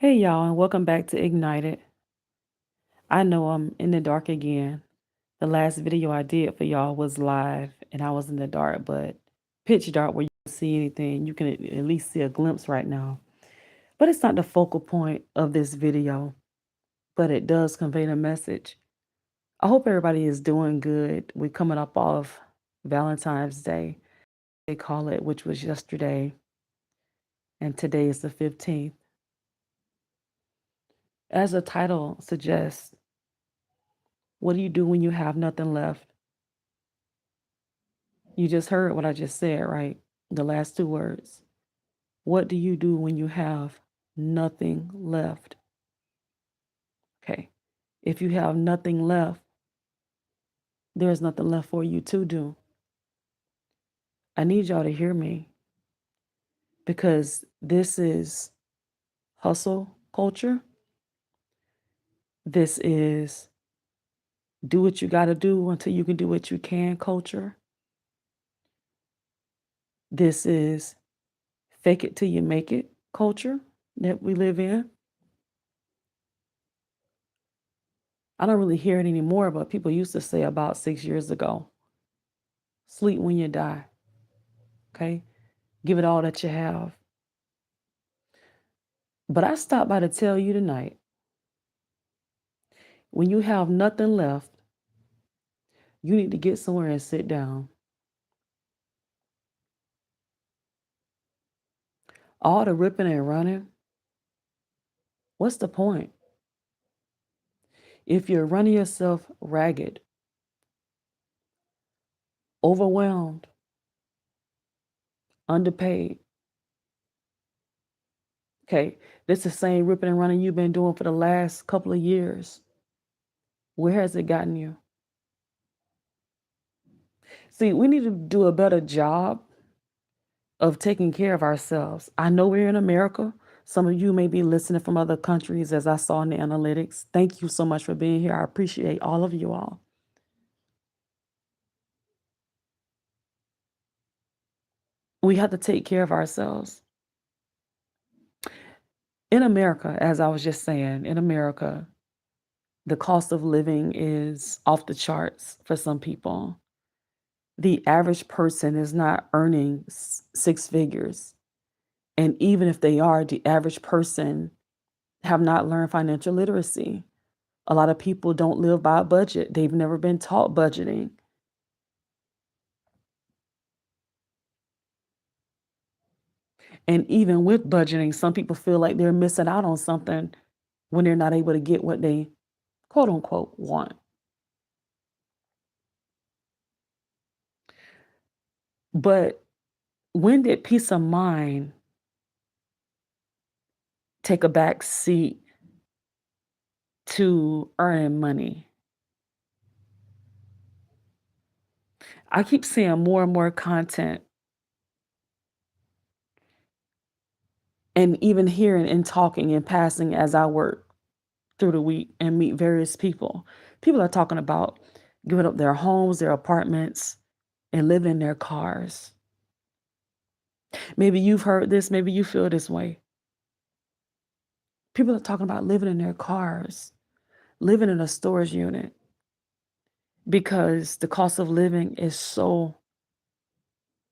Hey y'all, and welcome back to Ignited. I know I'm in the dark again. The last video I did for y'all was live and I was in the dark, but pitch dark where you can see anything. You can at least see a glimpse right now. But it's not the focal point of this video, but it does convey the message. I hope everybody is doing good. We're coming up off Valentine's Day, they call it, which was yesterday, and today is the 15th. As the title suggests, what do you do when you have nothing left? You just heard what I just said, right? The last two words. What do you do when you have nothing left? Okay. If you have nothing left, there's nothing left for you to do. I need y'all to hear me because this is hustle culture. This is do what you got to do until you can do what you can culture. This is fake it till you make it culture that we live in. I don't really hear it anymore, but people used to say about 6 years ago, sleep when you die. Okay. Give it all that you have. But I stopped by to tell you tonight, when you have nothing left, you need to get somewhere and sit down. All the ripping and running, what's the point? If you're running yourself ragged, overwhelmed, underpaid, okay, this is the same ripping and running you've been doing for the last couple of years. Where has it gotten you? See, we need to do a better job of taking care of ourselves. I know we're in America. Some of you may be listening from other countries, as I saw in the analytics. Thank you so much for being here. I appreciate all of you all. We have to take care of ourselves. In America, as I was just saying, in America, the cost of living is off the charts for some people. The average person is not earning six figures. And even if they are, the average person have not learned financial literacy. A lot of people don't live by a budget. They've never been taught budgeting. And even with budgeting, some people feel like they're missing out on something when they're not able to get what they quote unquote want. But when did peace of mind take a back seat to earning money? I keep seeing more and more content and even hearing and talking and passing as I work through the week and meet various people. People are talking about giving up their homes, their apartments, and living in their cars. Maybe you've heard this, maybe you feel this way. People are talking about living in their cars, living in a storage unit because the cost of living is so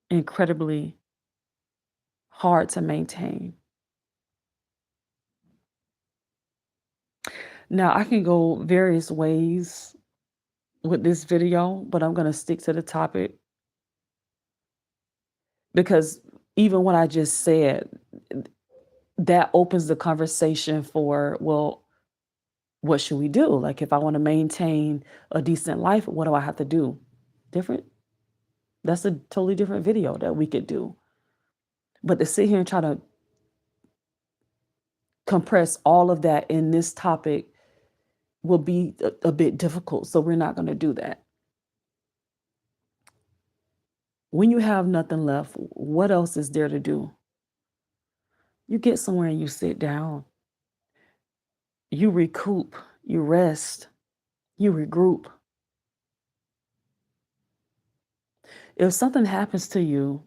incredibly hard to maintain. Now, I can go various ways with this video, but I'm going to stick to the topic because even what I just said, that opens the conversation for, well, what should we do? Like, if I want to maintain a decent life, what do I have to do? Different. That's a totally different video that we could do. But to sit here and try to compress all of that in this topic will be a bit difficult. So we're not going to do that. When you have nothing left, what else is there to do? You get somewhere and you sit down. You recoup, you rest, you regroup. If something happens to you,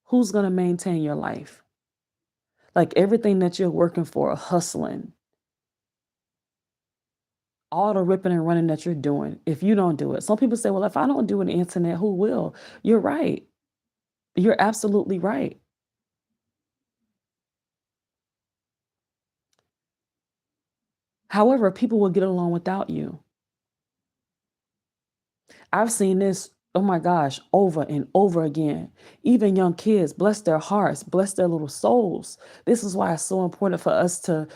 who's going to maintain your life? Like everything that you're working for, hustling, all the ripping and running that you're doing, if you don't do it. Some people say, well, if I don't do an internet, who will? You're right. You're absolutely right. However, people will get along without you. I've seen this, oh my gosh, over and over again. Even young kids, bless their hearts, bless their little souls. This is why it's so important for us to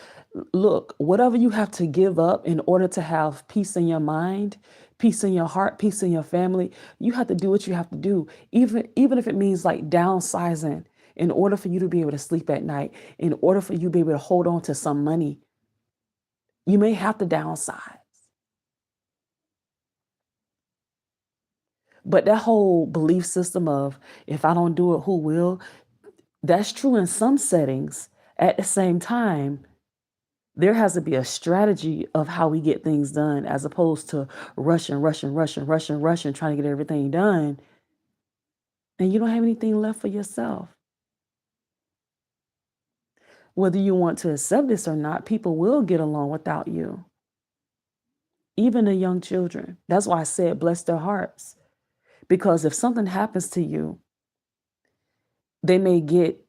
look, whatever you have to give up in order to have peace in your mind, peace in your heart, peace in your family, you have to do what you have to do. Even if it means like downsizing in order for you to be able to sleep at night, in order for you to be able to hold on to some money, you may have to downsize. But that whole belief system of if I don't do it, who will? That's true in some settings. At the same time, there has to be a strategy of how we get things done as opposed to rushing, trying to get everything done. And you don't have anything left for yourself. Whether you want to accept this or not, people will get along without you, even the young children. That's why I said bless their hearts. Because if something happens to you, they may get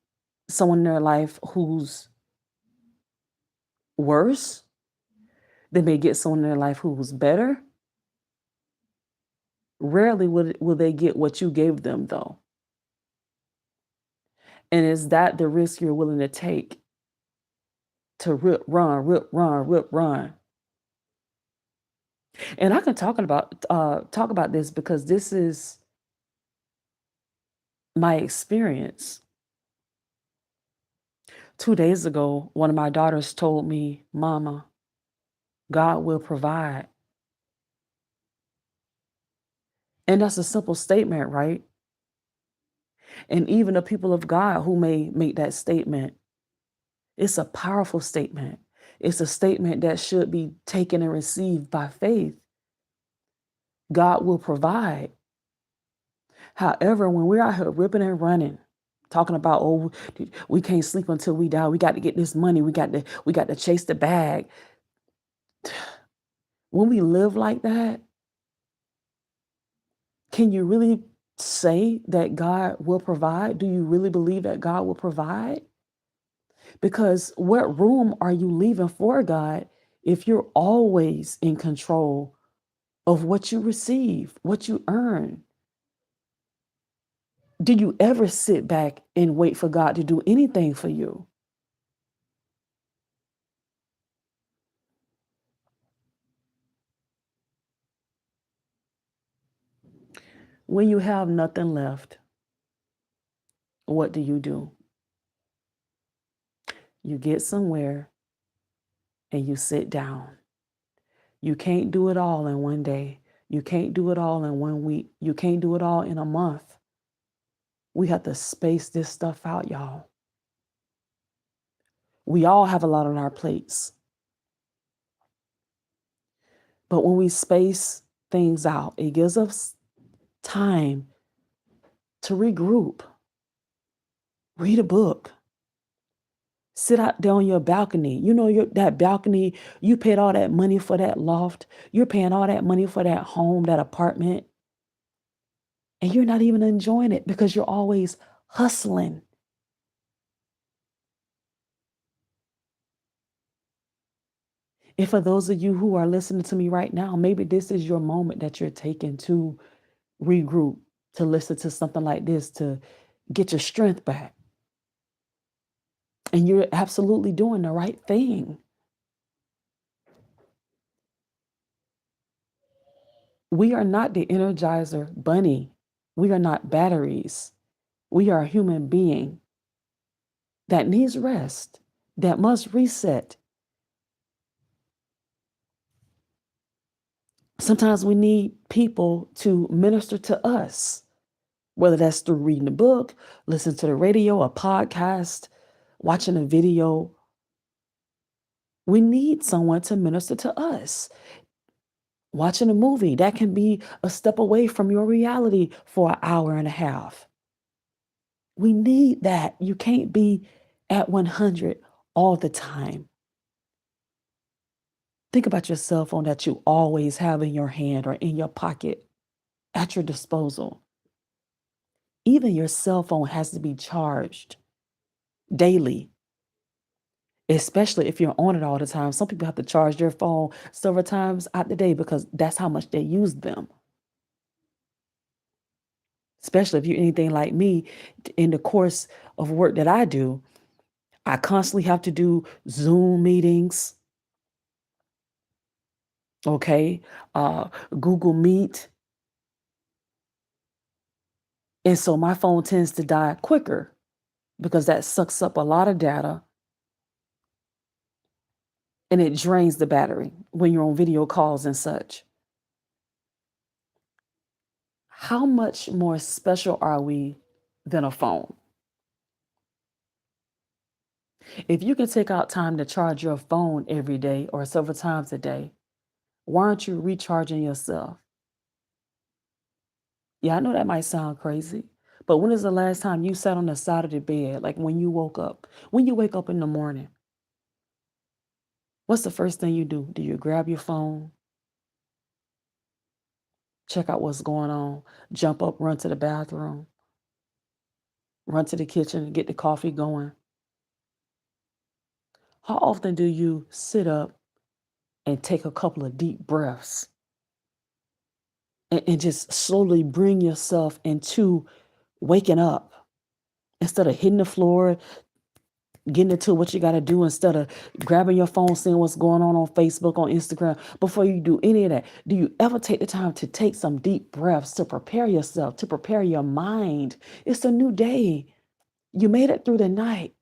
someone in their life who's worse. They may get someone in their life who's better. Rarely will they get what you gave them, though. And is that the risk you're willing to take to rip, run? And I can talk about this because this is my experience. 2 days ago, one of my daughters told me, "Mama, God will provide." And that's a simple statement, right? And even the people of God who may make that statement, it's a powerful statement. It's a statement that should be taken and received by faith. God will provide. However, when we're out here ripping and running, talking about, oh, we can't sleep until we die. We got to get this money. We got to chase the bag. When we live like that, can you really say that God will provide? Do you really believe that God will provide? Because what room are you leaving for God if you're always in control of what you receive, what you earn? Do you ever sit back and wait for God to do anything for you? When you have nothing left, what do? You get somewhere and you sit down. You can't do it all in one day. You can't do it all in 1 week. You can't do it all in a month. We have to space this stuff out, y'all. We all have a lot on our plates. But when we space things out, it gives us time to regroup, read a book, sit out there on your balcony. You know, that balcony, you paid all that money for that loft. You're paying all that money for that home, that apartment, and you're not even enjoying it because you're always hustling. And for those of you who are listening to me right now, maybe this is your moment that you're taking to regroup, to listen to something like this, to get your strength back. And you're absolutely doing the right thing. We are not the Energizer bunny. We are not batteries. We are a human being that needs rest, that must reset. Sometimes we need people to minister to us, whether that's through reading a book, listening to the radio, a podcast, watching a video. We need someone to minister to us. Watching a movie, that can be a step away from your reality for an hour and a half. We need that. You can't be at 100 all the time. Think about your cell phone that you always have in your hand or in your pocket at your disposal. Even your cell phone has to be charged daily, especially if you're on it all the time. Some people have to charge their phone several times out the day because that's how much they use them. Especially if you're anything like me, in the course of work that I do, I constantly have to do Zoom meetings, okay, Google Meet. And so my phone tends to die quicker because that sucks up a lot of data and it drains the battery when you're on video calls and such. How much more special are we than a phone? If you can take out time to charge your phone every day or several times a day, why aren't you recharging yourself? Yeah, I know that might sound crazy, but when is the last time you sat on the side of the bed, like when you woke up? When you wake up in the morning, what's the first thing you do? Do you grab your phone, check out what's going on, jump up, run to the bathroom, run to the kitchen, get the coffee going? How often do you sit up and take a couple of deep breaths and just slowly bring yourself into waking up instead of hitting the floor, getting into what you got to do instead of grabbing your phone, seeing what's going on Facebook, on Instagram? Before you do any of that, do you ever take the time to take some deep breaths to prepare yourself, to prepare your mind? It's a new day. You made it through the night.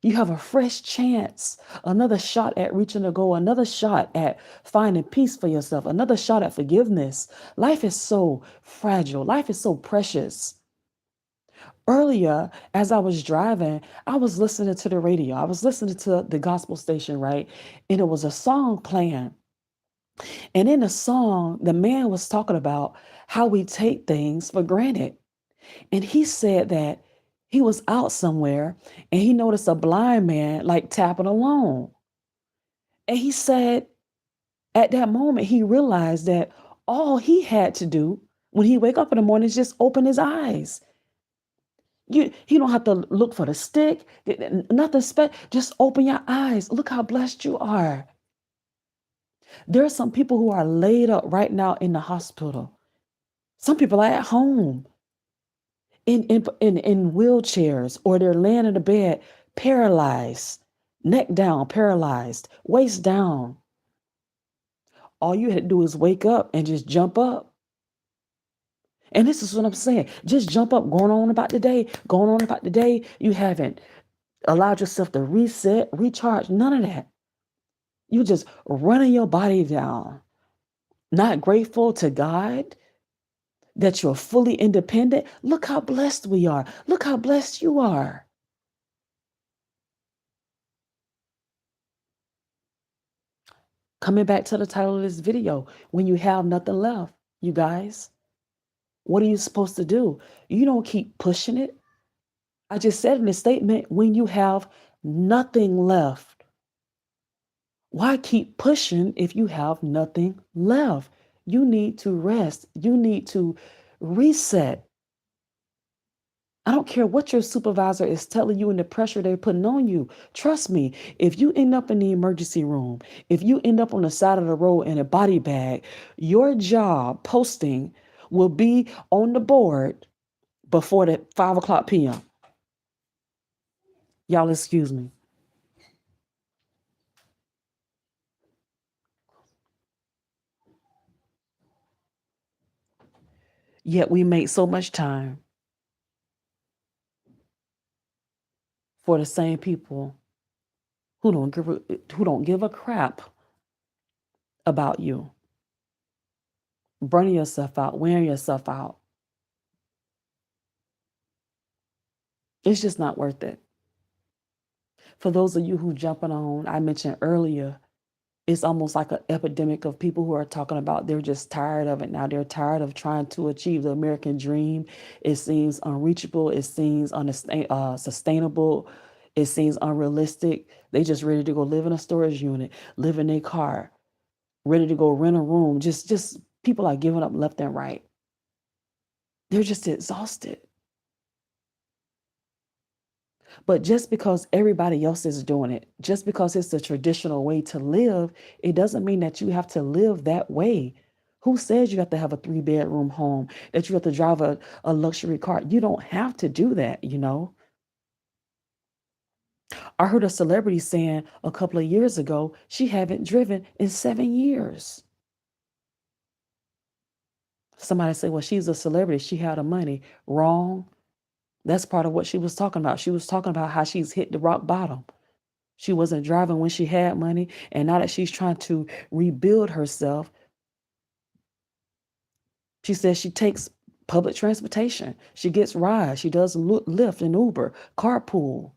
You have a fresh chance, another shot at reaching a goal, another shot at finding peace for yourself, another shot at forgiveness. Life is so fragile. Life is so precious. Earlier, as I was driving, I was listening to the radio. I was listening to the gospel station, right? And it was a song playing. And in the song, the man was talking about how we take things for granted. And he said that he was out somewhere and he noticed a blind man like tapping along. And he said at that moment, he realized that all he had to do when he wake up in the morning is just open his eyes. You don't have to look for the stick, nothing special. Just open your eyes. Look how blessed you are. There are some people who are laid up right now in the hospital. Some people are at home in wheelchairs, or they're laying in the bed paralyzed, neck down, paralyzed, waist down. All you had to do is wake up and just jump up. And this is what I'm saying. Just jump up, going on about the day, going on about the day. You haven't allowed yourself to reset, recharge, none of that. You just running your body down, not grateful to God that you're fully independent. Look how blessed we are. Look how blessed you are. Coming back to the title of this video, when you have nothing left, you guys, what are you supposed to do? You don't keep pushing it. I just said in the statement, when you have nothing left, why keep pushing if you have nothing left? You need to rest. You need to reset. I don't care what your supervisor is telling you and the pressure they're putting on you. Trust me, if you end up in the emergency room, if you end up on the side of the road in a body bag, your job posting will be on the board before the 5 o'clock p.m. Y'all excuse me. Yet we make so much time for the same people who don't give a crap about you. Burning yourself out, wearing yourself out. It's just not worth it. For those of you who jumping on, I mentioned earlier, it's almost like an epidemic of people who are talking about they're just tired of it now. They're tired of trying to achieve the American dream. It seems unreachable. It seems unsustainable. It seems unrealistic. They just ready to go live in a storage unit, live in their car, ready to go rent a room. Just people are giving up left and right. They're just exhausted. But just because everybody else is doing it, just because it's the traditional way to live, it doesn't mean that you have to live that way. Who says you have to have a 3-bedroom home, that you have to drive a luxury car? You don't have to do that, you know? I heard a celebrity saying a couple of years ago she haven't driven in 7 years. Somebody said, well, she's a celebrity. She had the money. Wrong. That's part of what she was talking about. She was talking about how she's hit the rock bottom. She wasn't driving when she had money. And now that she's trying to rebuild herself, she says she takes public transportation. She gets rides. She does Lyft and Uber, carpool.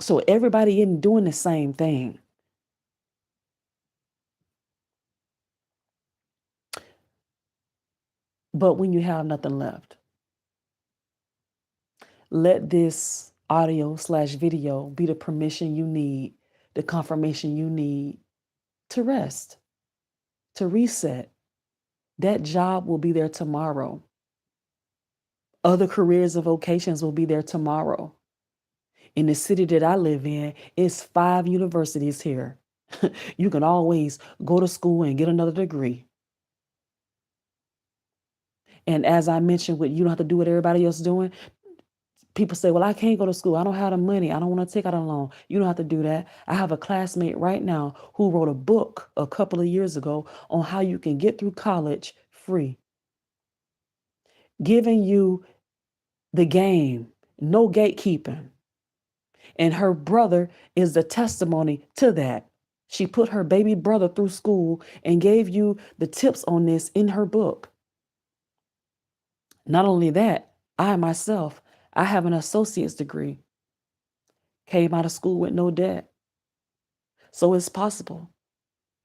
So everybody isn't doing the same thing. But when you have nothing left, let this audio/video be the permission you need, the confirmation you need to rest, to reset. That job will be there tomorrow. Other careers and vocations will be there tomorrow. In the city that I live in, it's 5 universities here. You can always go to school and get another degree. And as I mentioned, you don't have to do what everybody else is doing. People say, well, I can't go to school. I don't have the money. I don't want to take out a loan. You don't have to do that. I have a classmate right now who wrote a book a couple of years ago on how you can get through college free, giving you the game, no gatekeeping. And her brother is the testimony to that. She put her baby brother through school and gave you the tips on this in her book. Not only that, I myself, I have an associate's degree. Came out of school with no debt. So it's possible.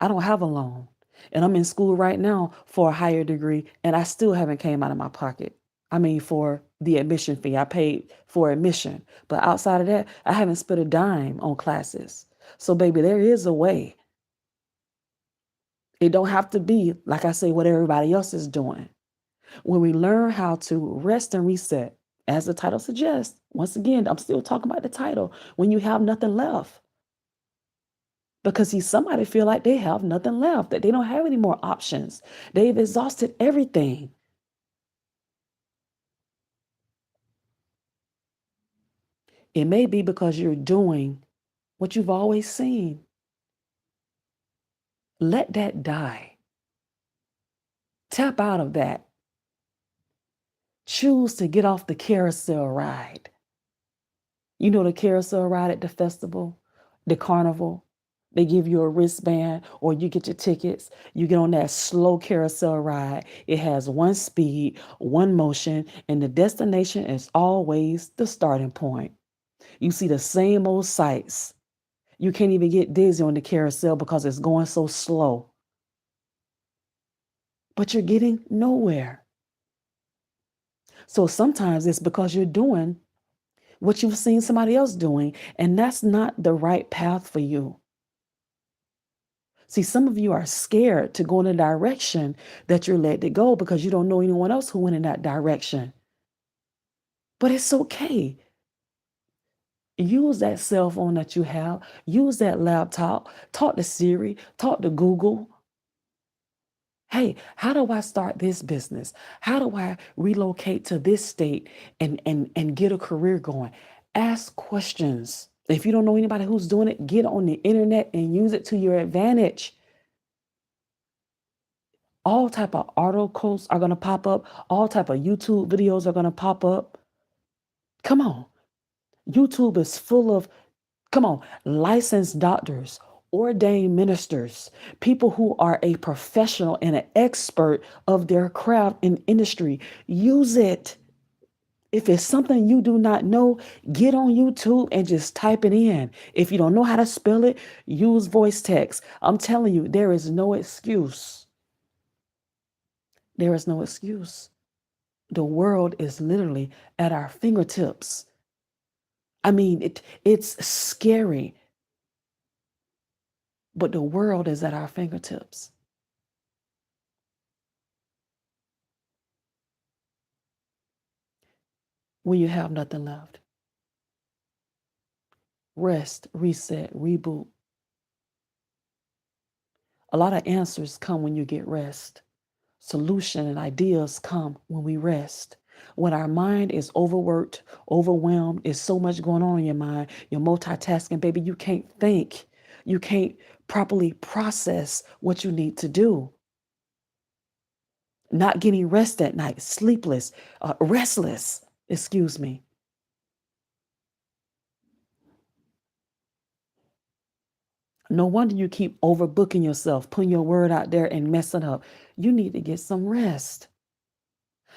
I don't have a loan. And I'm in school right now for a higher degree, and I still haven't came out of my pocket. I mean, for the admission fee, I paid for admission. But outside of that, I haven't spent a dime on classes. So, baby, there is a way. It don't have to be, like I say, what everybody else is doing. When we learn how to rest and reset, as the title suggests, once again, I'm still talking about the title, when you have nothing left. Because see, somebody feel like they have nothing left, that they don't have any more options. They've exhausted everything. It may be because you're doing what you've always seen. Let that die. Tap out of that. Choose to get off the carousel ride. You know the carousel ride at the festival, the carnival. They give you a wristband or you get your tickets. You get on that slow carousel ride. It has one speed, one motion, and the destination is always the starting point. You see the same old sights. You can't even get dizzy on the carousel because it's going so slow. But you're getting nowhere. So sometimes it's because you're doing what you've seen somebody else doing, and that's not the right path for you. See, some of you are scared to go in a direction that you're led to go because you don't know anyone else who went in that direction. But it's okay. Use that cell phone that you have, use that laptop, talk to Siri, talk to Google. Hey, how do I start this business? How do I relocate to this state and get a career going? Ask questions. If you don't know anybody who's doing it, get on the internet and use it to your advantage. All type of articles are going to pop up. All type of YouTube videos are going to pop up. Come on. YouTube is full of, come on, licensed doctors, ordained ministers, people who are a professional and an expert of their craft and industry. Use it. If it's something you do not know, get on YouTube and just type it in. If you don't know how to spell it, use voice text. I'm telling you, there is no excuse. There is no excuse. The world is literally at our fingertips. I mean, it's scary, but the world is at our fingertips. When you have nothing left, rest, reset, reboot. A lot of answers come when you get rest. Solution and ideas come when we rest. When our mind is overworked, overwhelmed, is so much going on in your mind, you're multitasking, baby, you can't think. You can't properly process what you need to do. Not getting rest at night, sleepless, restless, excuse me. No wonder you keep overbooking yourself, putting your word out there and messing up. You need to get some rest.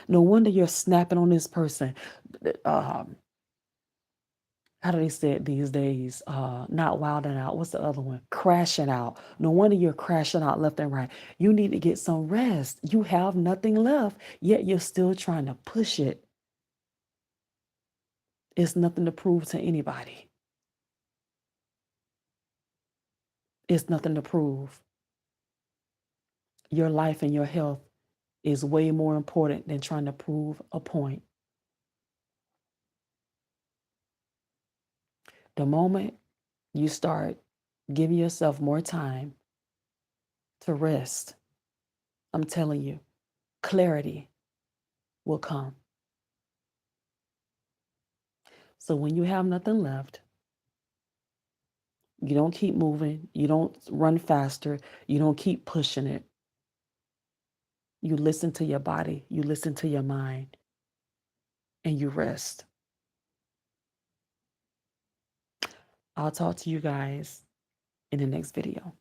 No wonder you're snapping on this person. Um, how do they say it these days? Not wilding out. What's the other one? Crashing out. No wonder you're crashing out left and right. You need to get some rest. You have nothing left, yet you're still trying to push it. It's nothing to prove to anybody. It's nothing to prove. Your life and your health is way more important than trying to prove a point. The moment you start giving yourself more time to rest, I'm telling you, clarity will come. So when you have nothing left, you don't keep moving, you don't run faster, you don't keep pushing it. You listen to your body, you listen to your mind, and you rest. I'll talk to you guys in the next video.